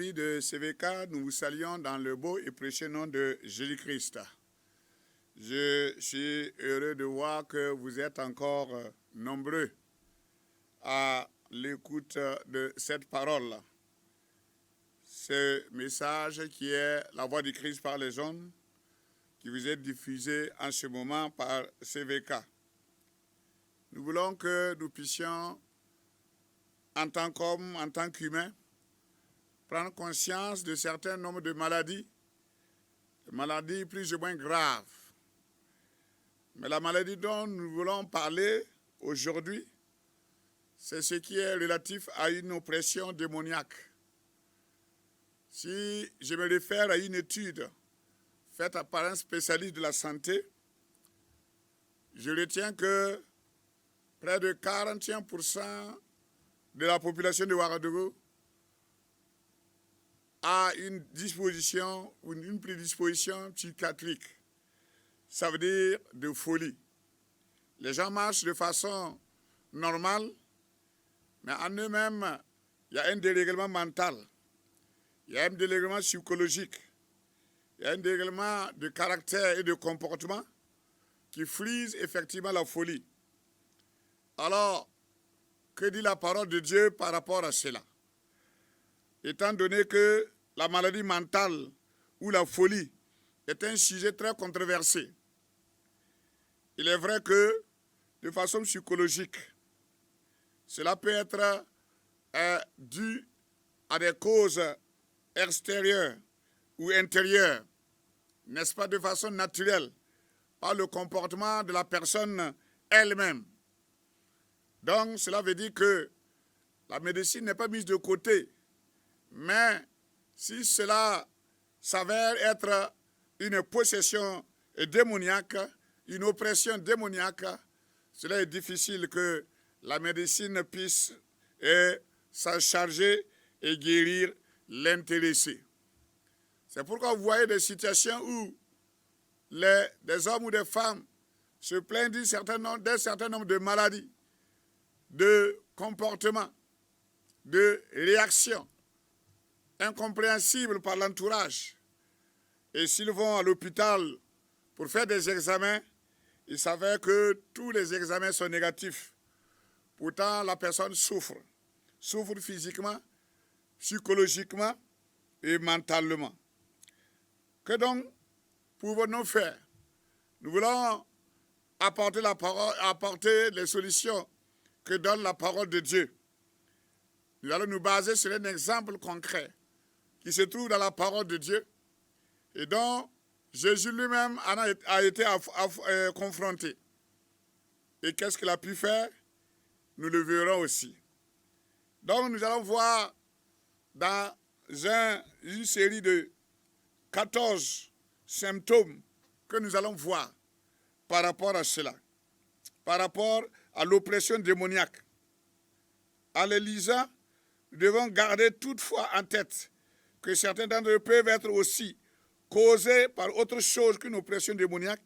amis de CVK, nous vous saluons dans le beau et précieux nom de Jésus-Christ. Je suis heureux de voir que vous êtes encore nombreux à l'écoute de cette parole. Ce message qui est la voix du Christ par les hommes, qui vous est diffusé en ce moment par CVK. Nous voulons que nous puissions, en tant qu'hommes, en tant qu'humains, prendre conscience de certains nombres de maladies plus ou moins graves. Mais la maladie dont nous voulons parler aujourd'hui, c'est ce qui est relatif à une oppression démoniaque. Si je me réfère à une étude faite par un spécialiste de la santé, je retiens que près de 41% de la population de Ouagadougou a une disposition ou une prédisposition psychiatrique. Ça veut dire de folie. Les gens marchent de façon normale, mais en eux-mêmes, il y a un dérèglement mental, il y a un dérèglement psychologique, il y a un dérèglement de caractère et de comportement qui frise effectivement la folie. Alors, que dit la parole de Dieu par rapport à cela? Étant donné que la maladie mentale ou la folie est un sujet très controversé, il est vrai que, de façon psychologique, cela peut être dû à des causes extérieures ou intérieures, n'est-ce pas, de façon naturelle, par le comportement de la personne elle-même. Donc, cela veut dire que la médecine n'est pas mise de côté, mais si cela s'avère être une possession démoniaque, une oppression démoniaque, cela est difficile que la médecine puisse s'en charger et guérir l'intéressé. C'est pourquoi vous voyez des situations où des hommes ou des femmes se plaignent d'un certain nombre de maladies, de comportements, de réactions incompréhensibles par l'entourage. Et s'ils vont à l'hôpital pour faire des examens, il s'avère que tous les examens sont négatifs. Pourtant, la personne souffre physiquement, psychologiquement et mentalement. Que donc pouvons-nous faire? Nous voulons apporter les solutions que donne la parole de Dieu. Nous allons nous baser sur un exemple concret qui se trouve dans la parole de Dieu et dont Jésus lui-même a été confronté. Et qu'est-ce qu'il a pu faire? Nous le verrons aussi. Donc nous allons voir dans une série de 14 symptômes que nous allons voir par rapport à cela, par rapport à l'oppression démoniaque. En les lisant, nous devons garder toutefois en tête que certains d'entre eux peuvent être aussi causés par autre chose qu'une oppression démoniaque.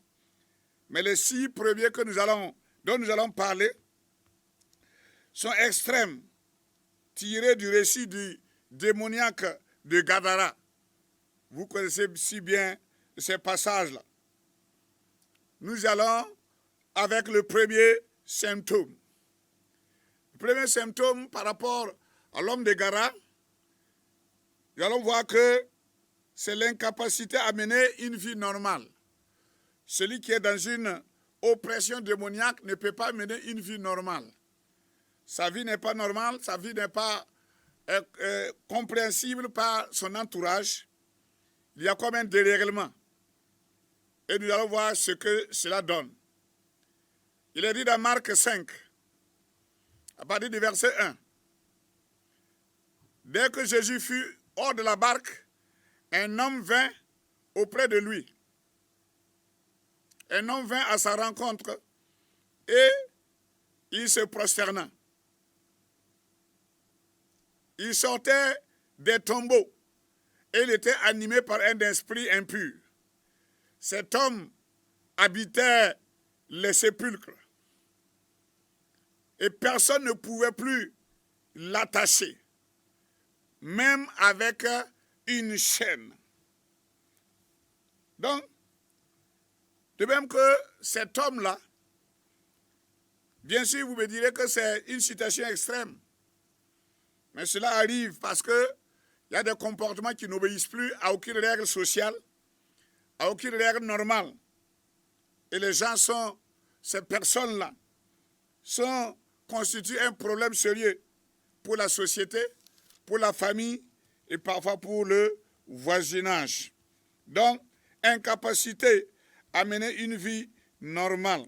Mais les 6 premiers dont nous allons parler sont extrêmes, tirés du récit du démoniaque de Gadara. Vous connaissez si bien ces passages-là. Nous allons avec le premier symptôme. Le premier symptôme par rapport à l'homme de Gadara, nous allons voir que c'est l'incapacité à mener une vie normale. Celui qui est dans une oppression démoniaque ne peut pas mener une vie normale. Sa vie n'est pas normale, sa vie n'est pas compréhensible par son entourage. Il y a comme un dérèglement. Et nous allons voir ce que cela donne. Il est dit dans Marc 5, à partir du verset 1. Dès que Jésus fut hors de la barque, un homme vint auprès de lui. Un homme vint à sa rencontre et il se prosterna. Il sortait des tombeaux et il était animé par un esprit impur. Cet homme habitait les sépulcres et personne ne pouvait plus l'attacher. même avec une chaîne. Donc, de même que cet homme-là, bien sûr, vous me direz que c'est une situation extrême. Mais cela arrive parce qu'il y a des comportements qui n'obéissent plus à aucune règle sociale, à aucune règle normale. Et les gens ces personnes-là, constituent un problème sérieux pour la société, pour la famille et parfois pour le voisinage. Donc, incapacité à mener une vie normale.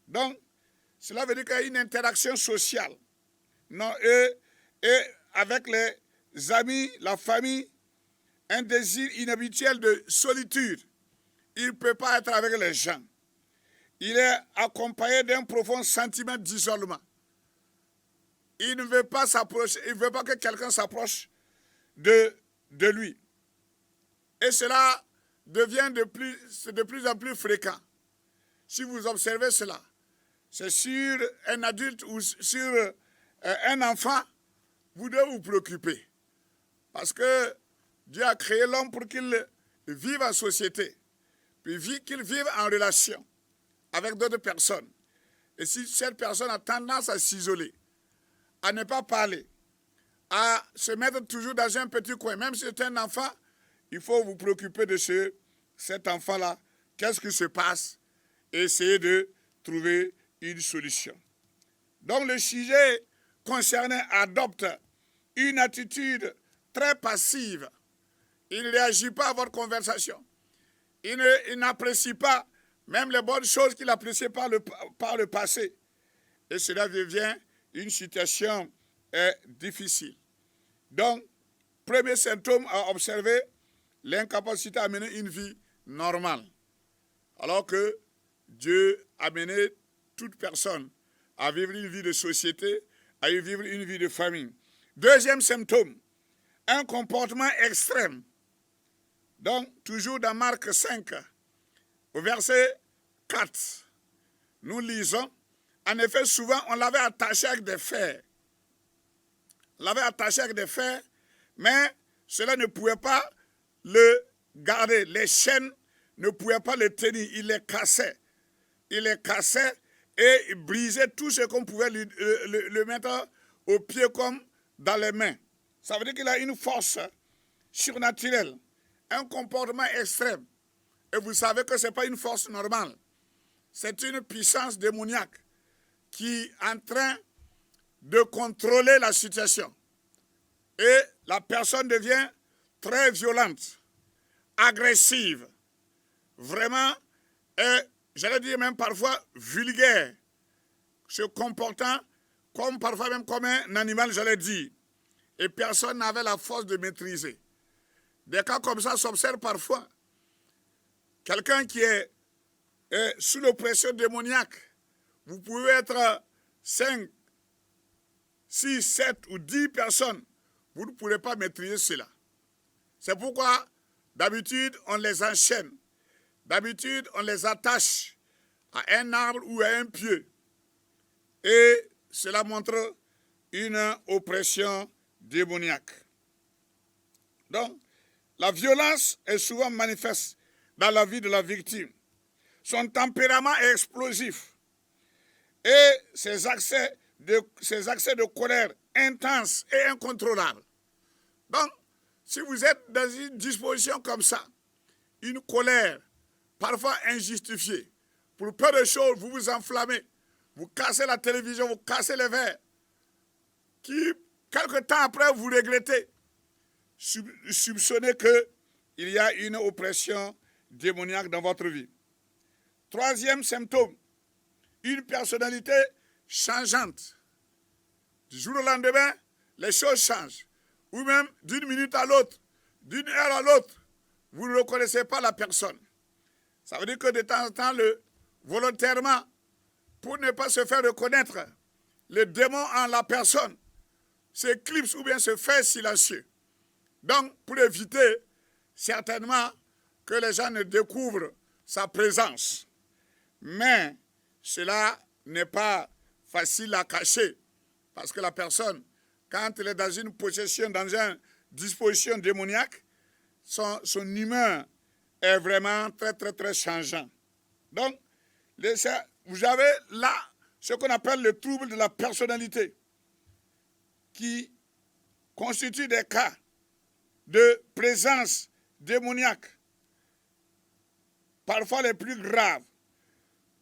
Donc, cela veut dire qu'il y a une interaction sociale. Non, et avec les amis, la famille, un désir inhabituel de solitude. Il ne peut pas être avec les gens. Il est accompagné d'un profond sentiment d'isolement. Il ne veut pas s'approcher, il ne veut pas que quelqu'un s'approche de lui. Et cela devient de plus en plus fréquent. Si vous observez cela, c'est sur un adulte ou sur un enfant, vous devez vous préoccuper. Parce que Dieu a créé l'homme pour qu'il vive en société, puis qu'il vive en relation avec d'autres personnes. Et si cette personne a tendance à s'isoler, à ne pas parler, à se mettre toujours dans un petit coin, même si c'est un enfant, il faut vous préoccuper de cet enfant-là. Qu'est-ce qui se passe? Et essayer de trouver une solution. Donc le sujet concerné adopte une attitude très passive. Il ne réagit pas à votre conversation. Il n'apprécie pas même les bonnes choses qu'il appréciait par le passé. Et cela devient une situation difficile. Donc, premier symptôme à observer, l'incapacité à mener une vie normale. Alors que Dieu a mené toute personne à vivre une vie de société, à vivre une vie de famille. Deuxième symptôme, un comportement extrême. Donc, toujours dans Marc 5, au verset 4, nous lisons, en effet, souvent, on l'avait attaché avec des fers. On l'avait attaché avec des fers, mais cela ne pouvait pas le garder. Les chaînes ne pouvaient pas le tenir. Il les cassait. Il les cassait et il brisait tout ce qu'on pouvait le mettre aux pieds comme dans les mains. Ça veut dire qu'il a une force surnaturelle, un comportement extrême. Et vous savez que ce n'est pas une force normale. C'est une puissance démoniaque qui est en train de contrôler la situation. Et la personne devient très violente, agressive, vraiment, et j'allais dire même parfois vulgaire, se comportant comme parfois même comme un animal, j'allais dire. Et personne n'avait la force de maîtriser. Des cas comme ça s'observent parfois. Quelqu'un qui est sous l'oppression démoniaque, vous pouvez être 5, 6, 7 ou 10 personnes, vous ne pourrez pas maîtriser cela. C'est pourquoi, d'habitude, on les enchaîne. D'habitude, on les attache à un arbre ou à un pieu. Et cela montre une oppression démoniaque. Donc, la violence est souvent manifeste dans la vie de la victime. Son tempérament est explosif. Et ses accès de colère intenses et incontrôlables. Donc, si vous êtes dans une disposition comme ça, une colère parfois injustifiée, pour peu de choses, vous vous enflammez, vous cassez la télévision, vous cassez les verres, qui, quelque temps après, vous regrettez, soupçonnez qu'il y a une oppression démoniaque dans votre vie. Troisième symptôme, une personnalité changeante. Du jour au lendemain, les choses changent. Ou même d'une minute à l'autre, d'une heure à l'autre, vous ne reconnaissez pas la personne. Ça veut dire que de temps en temps, volontairement, pour ne pas se faire reconnaître, le démon en la personne s'éclipse ou bien se fait silencieux. Donc, pour éviter certainement que les gens ne découvrent sa présence. Mais cela n'est pas facile à cacher parce que la personne quand il est dans une possession, dans une disposition démoniaque, son humeur est vraiment très, très, très changeant. Donc, vous avez là ce qu'on appelle le trouble de la personnalité, qui constitue des cas de présence démoniaque, parfois les plus graves.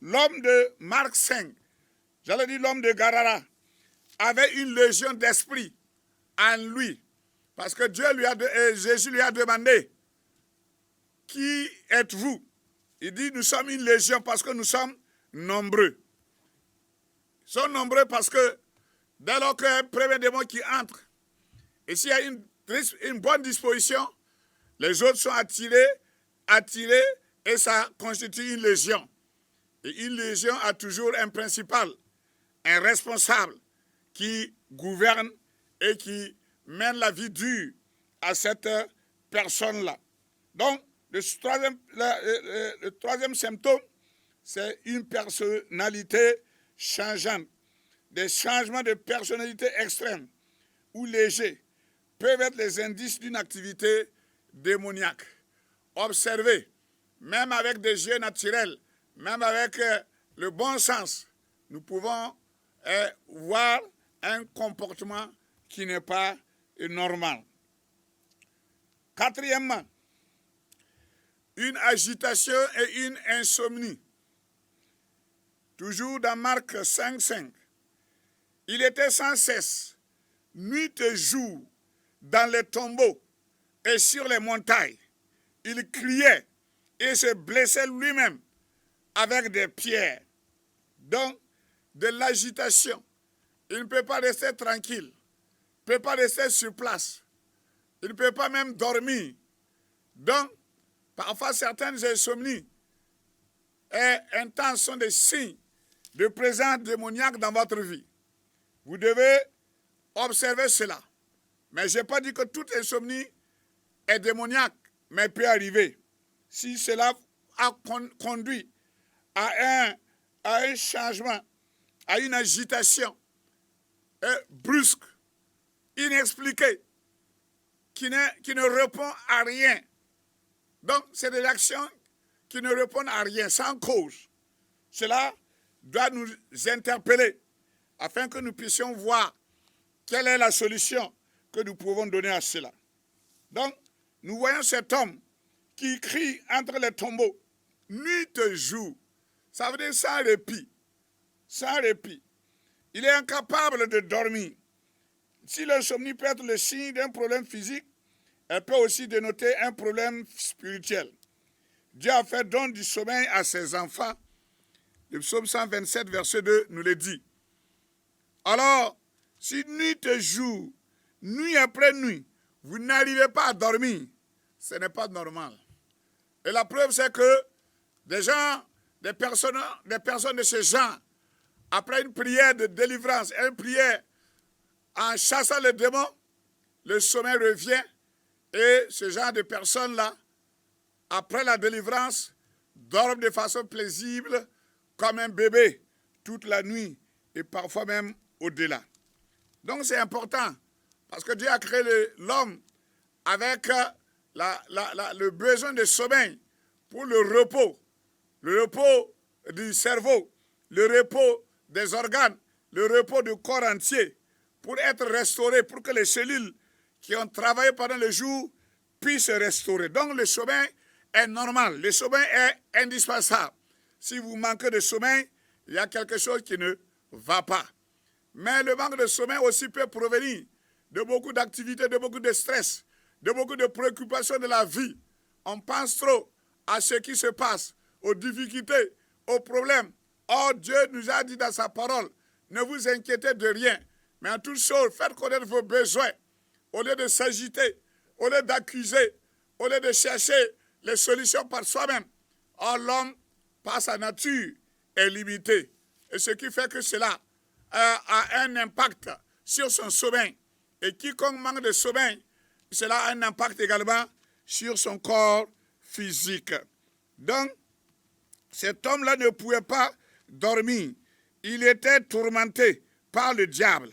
L'homme de Marc 5, j'allais dire l'homme de Gadara, avait une légion d'esprit en lui, parce que Jésus lui a demandé, qui êtes-vous? Il dit, nous sommes une légion parce que nous sommes nombreux. Ils sont nombreux parce que dès lors qu'il y a un premier démon qui entre, et s'il y a une bonne disposition, les autres sont attirés, et ça constitue une légion. Et une légion a toujours un principal, un responsable qui gouverne et qui mène la vie dure à cette personne-là. Donc, le troisième symptôme, c'est une personnalité changeante. Des changements de personnalité extrêmes ou légers peuvent être les indices d'une activité démoniaque. Observez, même avec des yeux naturels, même avec le bon sens, nous pouvons voir un comportement qui n'est pas normal. Quatrièmement, une agitation et une insomnie. Toujours dans Marc 5,5. Il était sans cesse, nuit et jour, dans les tombeaux et sur les montagnes. Il criait et se blessait lui-même avec des pierres. Donc, de l'agitation. Il ne peut pas rester tranquille. Il ne peut pas rester sur place. Il ne peut pas même dormir. Donc, parfois certaines insomnies et intenses sont des signes de présence démoniaque dans votre vie. Vous devez observer cela. Mais je n'ai pas dit que toute insomnie est démoniaque, mais peut arriver. Si cela a conduit à un changement, à une agitation brusque, inexpliquée, qui ne répond à rien. Donc, c'est des actions qui ne répondent à rien, sans cause. Cela doit nous interpeller afin que nous puissions voir quelle est la solution que nous pouvons donner à cela. Donc, nous voyons cet homme qui crie entre les tombeaux, nuit et jour. Ça veut dire sans répit. Sans répit. Il est incapable de dormir. Si l'insomnie peut être le signe d'un problème physique, elle peut aussi dénoter un problème spirituel. Dieu a fait don du sommeil à ses enfants. Le psaume 127, verset 2, nous le dit. Alors, si nuit et jour, nuit après nuit, vous n'arrivez pas à dormir, ce n'est pas normal. Et la preuve, c'est que des personnes de ce genre, après une prière de délivrance, une prière en chassant les démons, le sommeil revient et ce genre de personnes-là, après la délivrance, dorment de façon paisible comme un bébé toute la nuit et parfois même au-delà. Donc c'est important parce que Dieu a créé l'homme avec le besoin de sommeil pour le repos du cerveau, le repos des organes, le repos du corps entier, pour être restauré, pour que les cellules qui ont travaillé pendant le jour puissent se restaurer. Donc le sommeil est normal, le sommeil est indispensable. Si vous manquez de sommeil, il y a quelque chose qui ne va pas. Mais le manque de sommeil aussi peut provenir de beaucoup d'activités, de beaucoup de stress, de beaucoup de préoccupations de la vie. On pense trop à ce qui se passe, aux difficultés, aux problèmes. Or, Dieu nous a dit dans sa parole, ne vous inquiétez de rien, mais en toute chose, faites connaître vos besoins. Au lieu de s'agiter, au lieu d'accuser, au lieu de chercher les solutions par soi-même. Or, l'homme, par sa nature, est limité. Et ce qui fait que cela a un impact sur son sommeil. Et quiconque manque de sommeil, cela a un impact également sur son corps physique. Donc, cet homme-là ne pouvait pas dormir. Il était tourmenté par le diable.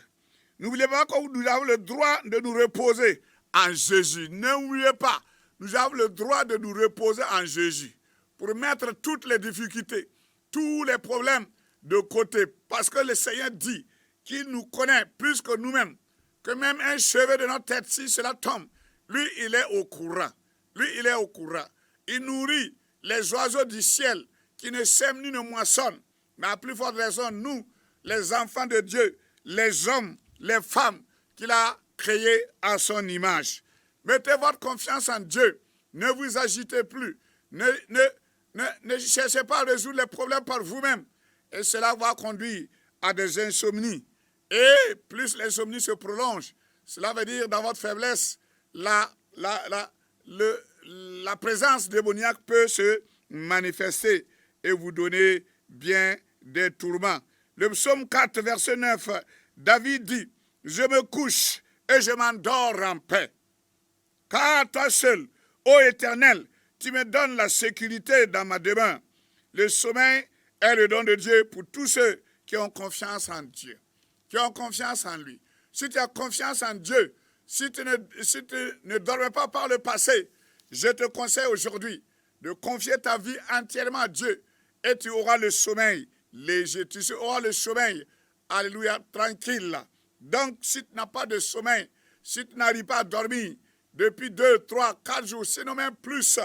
N'oubliez pas que nous avons le droit de nous reposer en Jésus. N'oubliez pas, nous avons le droit de nous reposer en Jésus pour mettre toutes les difficultés, tous les problèmes de côté. Parce que le Seigneur dit qu'il nous connaît plus que nous-mêmes, que même un cheveu de notre tête, si cela tombe, lui, il est au courant. Lui, il est au courant. Il nourrit les oiseaux du ciel qui ne sèment ni ne moissonnent. Mais à plus forte raison, nous, les enfants de Dieu, les hommes, les femmes qu'il a créés à son image. Mettez votre confiance en Dieu. Ne vous agitez plus. Ne cherchez pas à résoudre les problèmes par vous-même. Et cela va conduire à des insomnies. Et plus l'insomnie se prolonge, cela veut dire dans votre faiblesse, la présence démoniaque peut se manifester et vous donner bien des tourments. Le psaume 4, verset 9, David dit, « Je me couche et je m'endors en paix. Car toi seul, ô Éternel, tu me donnes la sécurité dans ma demeure. Le sommeil est le don de Dieu pour tous ceux qui ont confiance en Dieu, qui ont confiance en lui. Si tu as confiance en Dieu, si tu ne dormais pas par le passé, je te conseille aujourd'hui de confier ta vie entièrement à Dieu et tu auras le sommeil léger, tu auras le sommeil, alléluia, tranquille. Donc, si tu n'as pas de sommeil, si tu n'arrives pas à dormir depuis 2, 3, 4 jours, sinon même plus,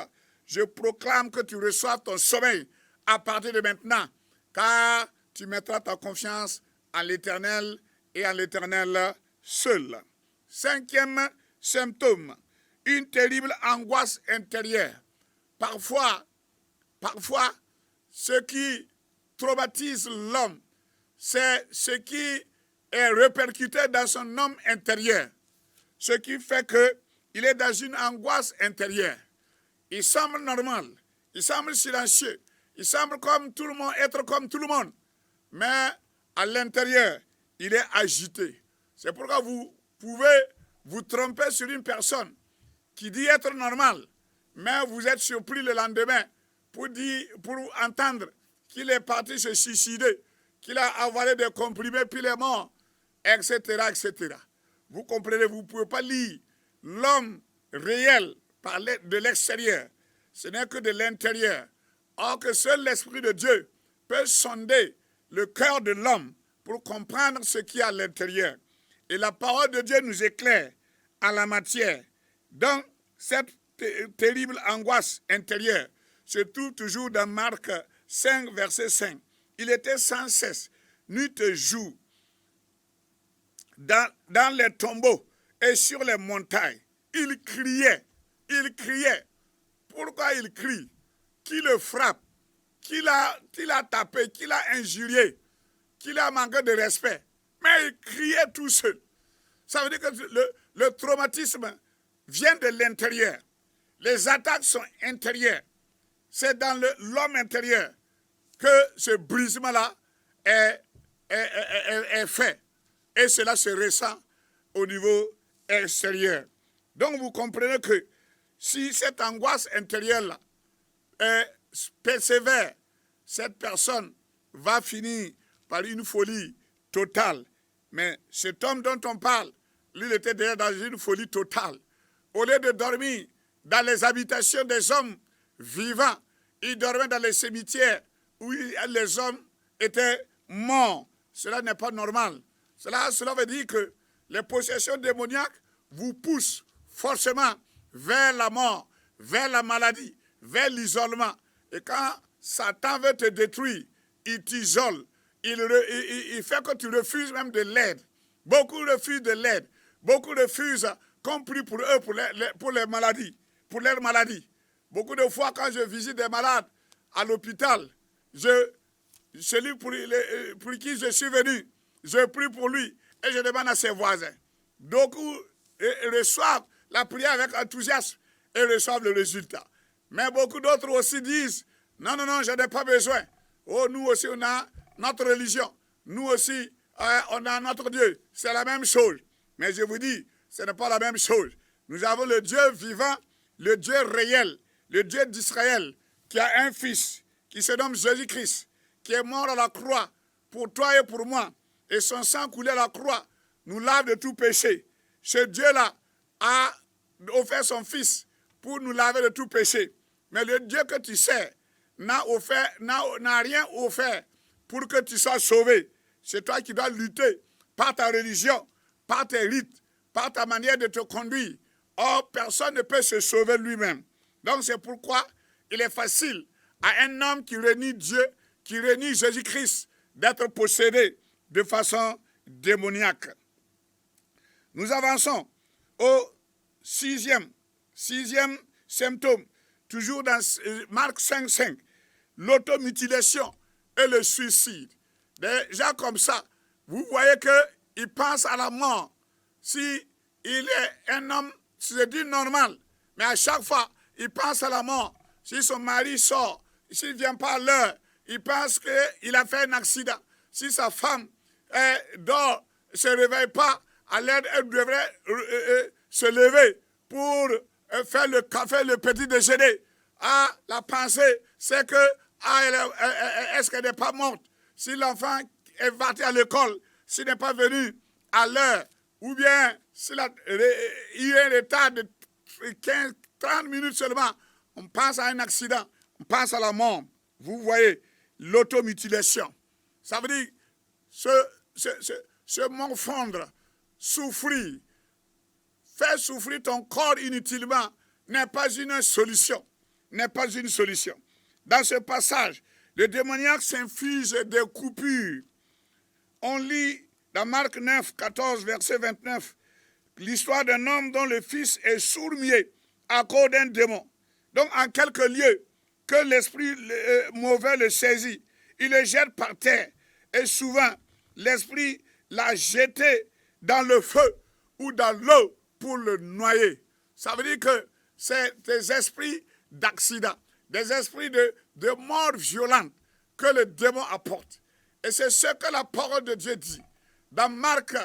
je proclame que tu reçois ton sommeil à partir de maintenant, car tu mettras ta confiance en l'Éternel et en l'Éternel seul. 5e symptôme, une terrible angoisse intérieure. Parfois, ce qui traumatise l'homme, c'est ce qui est répercuté dans son homme intérieur. Ce qui fait qu'il est dans une angoisse intérieure. Il semble normal, il semble silencieux, il semble comme tout le monde, être comme tout le monde. Mais à l'intérieur, il est agité. C'est pourquoi vous pouvez vous tromper sur une personne qui dit être normal, mais vous êtes surpris le lendemain pour entendre qu'il est parti se suicider, qu'il a avalé des comprimés puis il est mort, etc., etc. Vous comprenez, vous ne pouvez pas lire l'homme réel par de l'extérieur. Ce n'est que de l'intérieur. Or que seul l'Esprit de Dieu peut sonder le cœur de l'homme pour comprendre ce qui est à l'intérieur. Et la parole de Dieu nous éclaire en la matière. Donc, cette terrible angoisse intérieure se trouve toujours dans Marc 5, verset 5. Il était sans cesse, nuit et jour, dans les tombeaux et sur les montagnes. Il criait. Pourquoi il crie? Qui le frappe? Qui l'a tapé? Qui l'a injurié? Qui l'a manqué de respect? Mais il criait tout seul. Ça veut dire que le traumatisme vient de l'intérieur. Les attaques sont intérieures. C'est dans l'homme intérieur que ce brisement-là est fait. Et cela se ressent au niveau extérieur. Donc vous comprenez que si cette angoisse intérieure-là persévère, cette personne va finir par une folie totale. Mais cet homme dont on parle, lui, il était déjà dans une folie totale. Au lieu de dormir dans les habitations des hommes vivants, il dormait dans les cimetières où les hommes étaient morts. Cela n'est pas normal. Cela veut dire que les possessions démoniaques vous poussent forcément vers la mort, vers la maladie, vers l'isolement. Et quand Satan veut te détruire, il t'isole. Il fait que tu refuses même de l'aide. Beaucoup refusent de l'aide. Beaucoup refusent qu'on prie pour eux, pour les maladies, pour leurs maladies. Beaucoup de fois, quand je visite des malades à l'hôpital, celui pour qui je suis venu, je prie pour lui et je demande à ses voisins. Beaucoup reçoivent la prière avec enthousiasme et reçoivent le résultat. Mais beaucoup d'autres aussi disent, non, je n'ai pas besoin. Oh, nous aussi, on a notre religion. Nous aussi, on a notre Dieu. C'est la même chose. Mais je vous dis, ce n'est pas la même chose. Nous avons le Dieu vivant, le Dieu réel, le Dieu d'Israël, qui a un fils, qui se nomme Jésus-Christ, qui est mort à la croix pour toi et pour moi. Et son sang coulé à la croix nous lave de tout péché. Ce Dieu-là a offert son Fils pour nous laver de tout péché. Mais le Dieu que tu sers n'a rien offert pour que tu sois sauvé. C'est toi qui dois lutter par ta religion, par tes rites, par ta manière de te conduire. Or, personne ne peut se sauver lui-même. Donc, c'est pourquoi il est facile à un homme qui renie Dieu, qui renie Jésus-Christ, d'être possédé de façon démoniaque. Nous avançons au sixième symptôme, toujours dans Marc 5,5, l'automutilation et le suicide. Des gens comme ça, vous voyez qu'il pense à la mort. Si il est un homme, c'est dit normal, mais à chaque fois, il pense à la mort. Si son mari sort, s'il ne vient pas à l'heure, il pense qu'il a fait un accident. Si sa femme dort, ne se réveille pas, à l'heure, elle devrait se lever pour faire le café, le petit déjeuner. Ah, la pensée, c'est que, est-ce qu'elle n'est pas morte? Si l'enfant est parti à l'école, s'il n'est pas venu à l'heure, ou bien s'il a eu un retard de 15-30 minutes seulement, on pense à un accident, on pense à la mort. Vous voyez, l'automutilation. Ça veut dire se morfondre, souffrir, faire souffrir ton corps inutilement n'est pas une solution. N'est pas une solution. Dans ce passage, le démoniaque s'inflige des coupures. On lit dans Marc 9, 14, verset 29, l'histoire d'un homme dont le fils est sourd-muet à cause d'un démon. Donc, en quelques lieux, que l'esprit mauvais le saisit, il le jette par terre. Et souvent, l'esprit l'a jeté dans le feu ou dans l'eau pour le noyer. Ça veut dire que c'est des esprits d'accident, des esprits de mort violente que le démon apporte. Et c'est ce que la parole de Dieu dit. Dans Marc,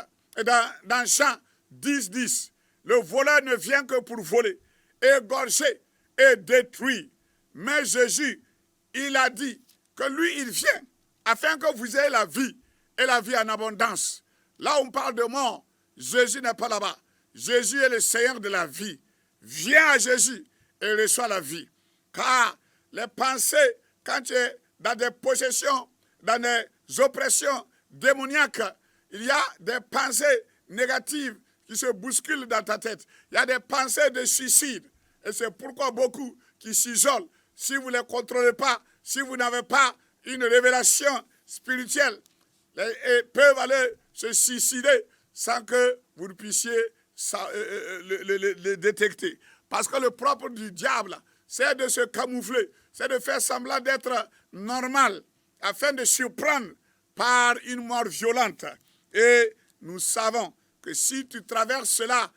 dans Jean 10, 10, le voleur ne vient que pour voler, égorger et détruire. Mais Jésus, il a dit que lui, il vient afin que vous ayez la vie et la vie en abondance. Là où on parle de mort, Jésus n'est pas là-bas. Jésus est le Seigneur de la vie. Viens à Jésus et reçois la vie. Car les pensées, quand tu es dans des possessions, dans des oppressions démoniaques, il y a des pensées négatives qui se bousculent dans ta tête. Il y a des pensées de suicide. Et c'est pourquoi beaucoup qui s'isolent, si vous ne les contrôlez pas, si vous n'avez pas une révélation spirituelle, peuvent aller se suicider sans que vous ne puissiez le détecter. Parce que le propre du diable, c'est de se camoufler, c'est de faire semblant d'être normal, afin de surprendre par une mort violente. Et nous savons que si tu traverses cela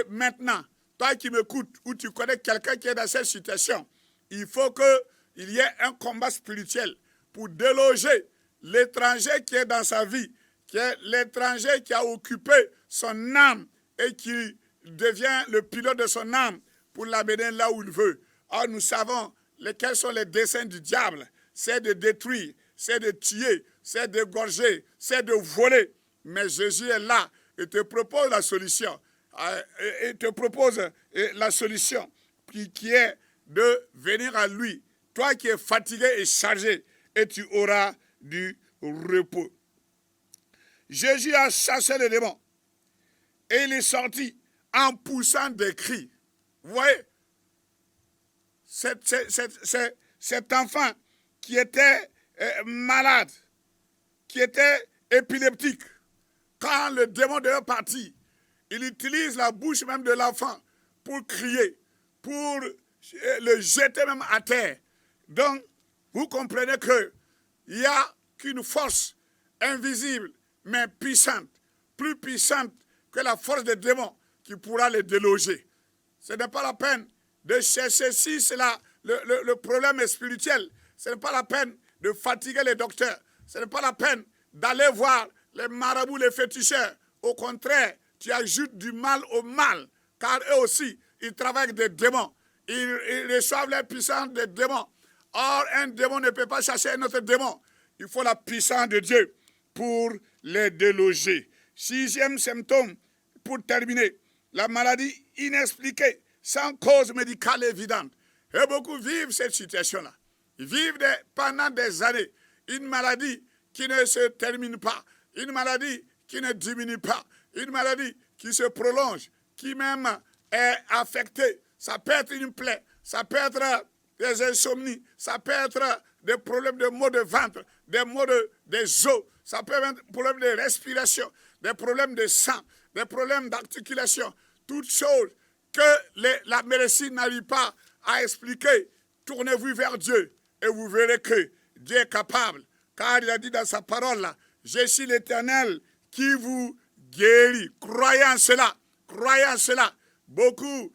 maintenant, toi qui m'écoutes, ou tu connais quelqu'un qui est dans cette situation, il faut qu'il y ait un combat spirituel pour déloger l'étranger qui est dans sa vie, qui est l'étranger qui a occupé son âme et qui devient le pilote de son âme pour l'amener là où il veut. Or, nous savons quels sont les desseins du diable. C'est de détruire, c'est de tuer, c'est d'égorger, c'est de voler. Mais Jésus est là et te propose la solution. Il te propose la solution qui est de venir à lui. Toi qui es fatigué et chargé, et tu auras du repos. Jésus a chassé les démons et il est sorti en poussant des cris. Vous voyez, cet enfant qui était malade, qui était épileptique, quand le démon devait partir, il utilise la bouche même de l'enfant pour crier, pour le jeter même à terre. Donc, vous comprenez qu'il n'y a qu'une force invisible, mais puissante, plus puissante que la force des démons qui pourra les déloger. Ce n'est pas la peine de chercher si c'est le problème est spirituel. Ce n'est pas la peine de fatiguer les docteurs. Ce n'est pas la peine d'aller voir les marabouts, les féticheurs. Au contraire, tu ajoutes du mal au mal, car eux aussi, ils travaillent avec des démons. Ils reçoivent la puissance des démons. Or, un démon ne peut pas chasser un autre démon. Il faut la puissance de Dieu pour les déloger. 6e symptôme, pour terminer, la maladie inexpliquée, sans cause médicale évidente. Et beaucoup vivent cette situation-là. Ils vivent pendant des années une maladie qui ne se termine pas, une maladie qui ne diminue pas, une maladie qui se prolonge, qui même est affectée. Ça peut être une plaie, ça peut être des insomnies, ça peut être des problèmes de maux de ventre, des maux des os, ça peut être des problèmes de respiration, des problèmes de sang, des problèmes d'articulation, toutes choses que la médecine n'arrive pas à expliquer. Tournez-vous vers Dieu et vous verrez que Dieu est capable. Car il a dit dans sa parole là, je suis l'Éternel qui vous guérit. Croyez en cela, croyez en cela. Beaucoup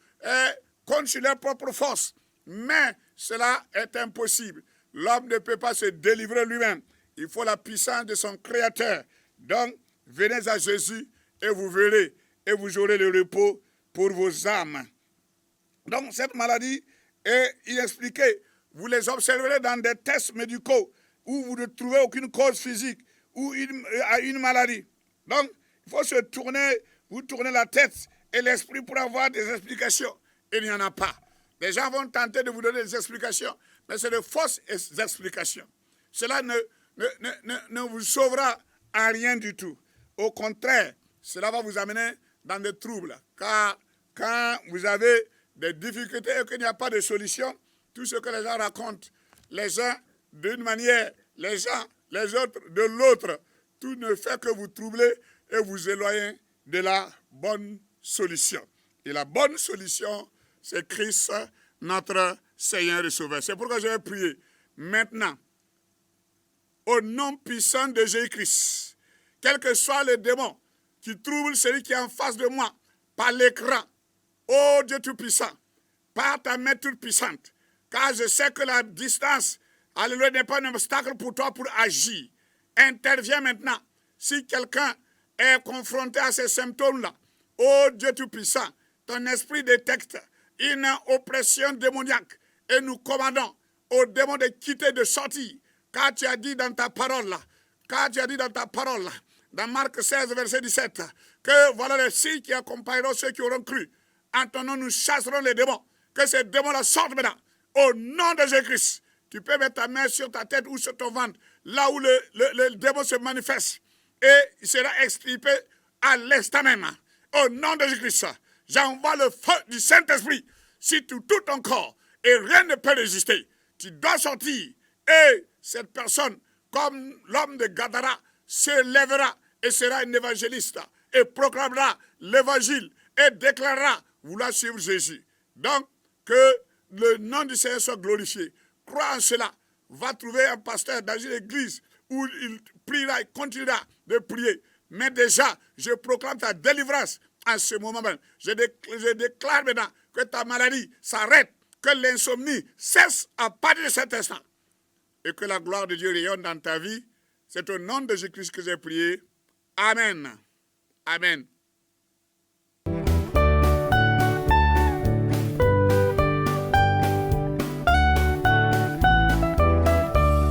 comptent sur leur propre force, mais cela est impossible. L'homme ne peut pas se délivrer lui-même. Il faut la puissance de son Créateur. Donc, venez à Jésus et vous verrez, et vous aurez le repos pour vos âmes. Donc, cette maladie est inexpliquée. Vous les observerez dans des tests médicaux où vous ne trouvez aucune cause physique ou à une maladie. Donc, il faut se tourner, vous tournez la tête et l'esprit pour avoir des explications. Il n'y en a pas. Les gens vont tenter de vous donner des explications, mais c'est de fausses explications. Cela ne vous sauvera en rien du tout. Au contraire, cela va vous amener dans des troubles. Car quand vous avez des difficultés et qu'il n'y a pas de solution, tout ce que les gens racontent, les uns d'une manière, les autres de l'autre, tout ne fait que vous troubler et vous éloigner de la bonne solution. Et la bonne solution, c'est Christ, notre Seigneur et Sauveur. C'est pourquoi je vais prier maintenant, au nom puissant de Jésus-Christ, quel que soit le démon qui trouble celui qui est en face de moi, par l'écran, ô Dieu Tout-Puissant, par ta main toute puissante, car je sais que la distance, alléluia, n'est pas un obstacle pour toi pour agir. Interviens maintenant. Si quelqu'un est confronté à ces symptômes-là, ô Dieu Tout-Puissant, ton esprit détecte une oppression démoniaque et nous commandons aux démons de quitter, de sortir, car tu as dit dans ta parole là, dans Marc 16, verset 17, que voilà les signes qui accompagneront ceux qui auront cru. En ton nom, nous chasserons les démons. Que ces démons-là sortent maintenant. Au nom de Jésus-Christ, tu peux mettre ta main sur ta tête ou sur ton ventre, là où le démon se manifeste. Et il sera extirpé à l'instant même. Au nom de Jésus-Christ, j'envoie le feu du Saint-Esprit sur tout ton corps. Et rien ne peut résister. Tu dois sortir. Et cette personne, comme l'homme de Gadara, se lèvera et sera un évangéliste. Et proclamera l'évangile et déclarera vouloir suivre Jésus. Donc, que le nom du Seigneur soit glorifié. Crois en cela. Va trouver un pasteur dans une église où il priera et continuera de prier. Mais déjà, je proclame ta délivrance en ce moment même. Je déclare maintenant que ta maladie s'arrête, que l'insomnie cesse à partir de cet instant. Et que la gloire de Dieu rayonne dans ta vie. C'est au nom de Jésus-Christ que j'ai prié. Amen. Amen.